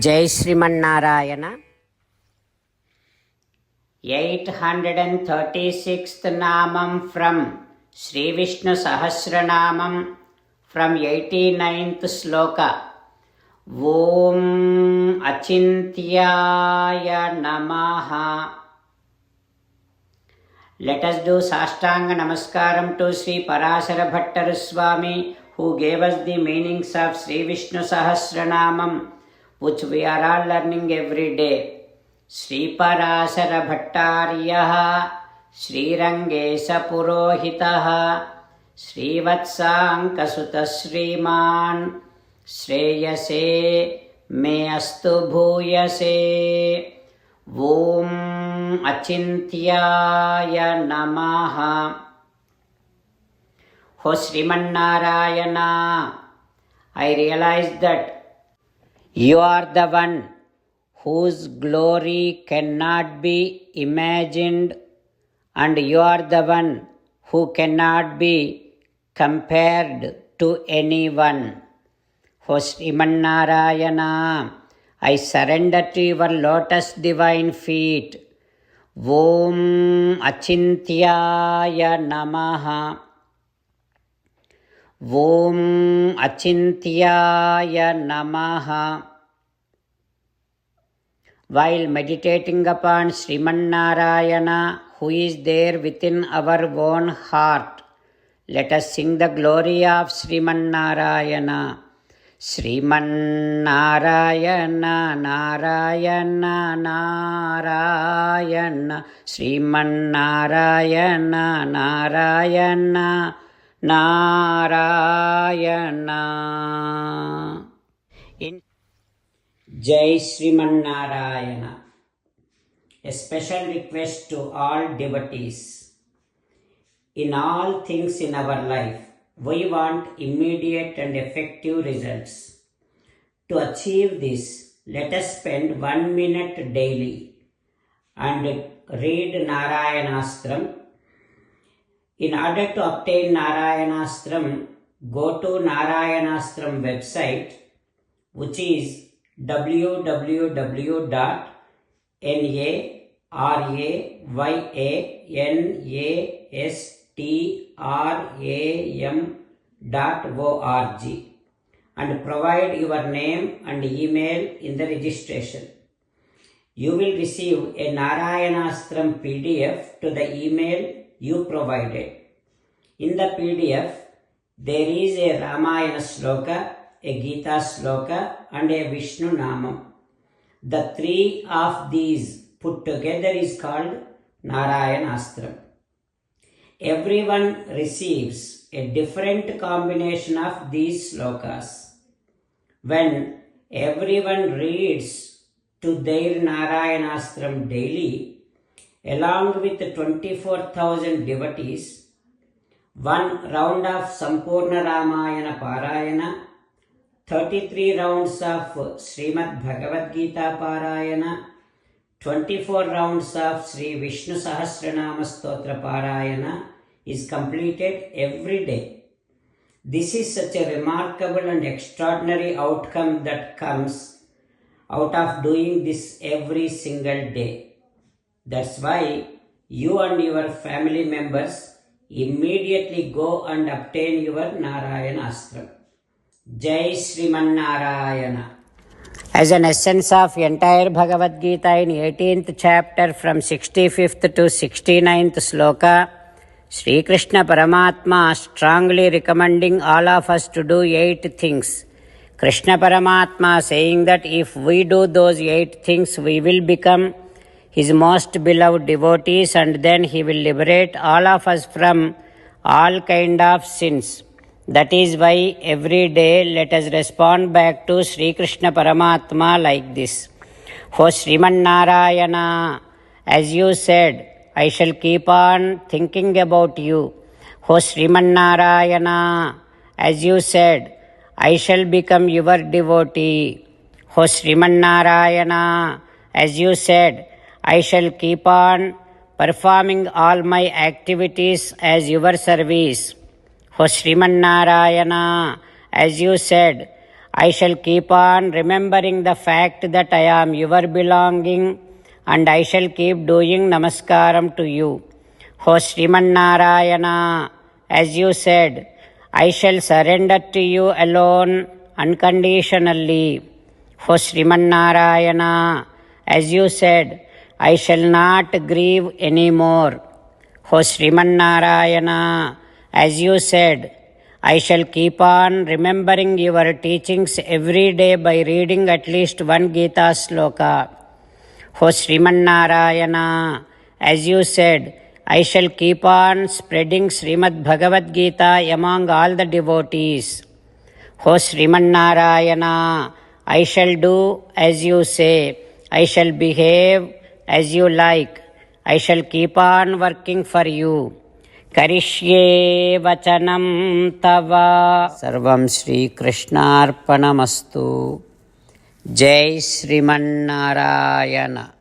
జై శ్రీమన్నారాయణ. 836th నామం from Shri Vishnu Sahasranamam from 89th శ్లోక. ఓం అచింత్యాయ నమః. Let us do Sashtanga Namaskaram to Sri Parasara Bhattara Swami, who gave us the meanings of Sri Vishnu Sahasranamam, which we are all learning every day. Sri Parasara Bhattaryah, Sri Rangesa Purohitaha, Sri Vatsankasuta Sriman, Shreyase me astu bhuyase. Om అచింత్యాయ నమః. O Srimannarayana, I realize that you are the one whose glory cannot be imagined, and you are the one who cannot be compared to anyone. O Srimannarayana, I surrender to your lotus divine feet. Om Achintyaya Namaha. Om Achintyaya Namaha. While meditating upon Srimannarayana, who is there within our own heart, let us sing the glory of Srimannarayana. Srimannarayana Narayana Narayana, Srimannarayana Narayana Narayana. In Jai Srimannarayana. A special request to all devotees. In all things in our life, we want immediate and effective results. To achieve this, let us spend 1 minute daily and read Narayanastram. In order to obtain Narayanastram, go to Narayanastram website, which is www.narayanastram.org, and provide your name and email in the registration. You will receive a Narayanastram PDF to the email you provided. In the PDF, there is a Ramayana Sloka, a Gita Sloka, and a Vishnu Namam. The three of these put together is called Narayanastram. Everyone receives a different combination of these slokas. When everyone reads to their Narayanastram daily, along with 24,000 devotees, 1 round of Sampurna Ramayana Parayana, 33 rounds of Srimad Bhagavad Gita Parayana, 24 rounds of Sri Vishnu Sahasranama Stotra Parayana is completed every day. This is such a remarkable and extraordinary outcome that comes out of doing this every single day. That's why you and your family members immediately go and obtain your Narayanastram. Jai Srimannarayana. As an essence of entire Bhagavad Gita in 18th chapter from 65th to 69th sloka, Sri Krishna Paramatma strongly recommending all of us to do 8 things. Krishna Paramatma saying that if we do those 8 things, we will become his most beloved devotees, and then he will liberate all of us from all kind of sins. That is why every day let us respond back to Sri Krishna Paramatma like this. O Srimannarayana, as you said, I shall keep on thinking about you. O Srimannarayana, as you said, I shall become your devotee. O Srimannarayana, as you said, I shall keep on performing all my activities as your service. O Srimannarayana, as you said, I shall keep on remembering the fact that I am your belonging, and I shall keep doing namaskaram to you. O Sriman Narayana, as you said, I shall surrender to you alone unconditionally. O Sriman Narayana, as you said, I shall not grieve anymore. O Sriman Narayana, as you said, I shall keep on remembering your teachings every day by reading at least one Gita sloka. O Sriman Narayana, as you said, I shall keep on spreading Srimad Bhagavad Gita among all the devotees. O Sriman Narayana, I shall do as you say. I shall behave as you like. I shall keep on working for you. Karishye vachanam tava. Sarvam Shri Krishnarpanamastu. Jai Sriman Narayana.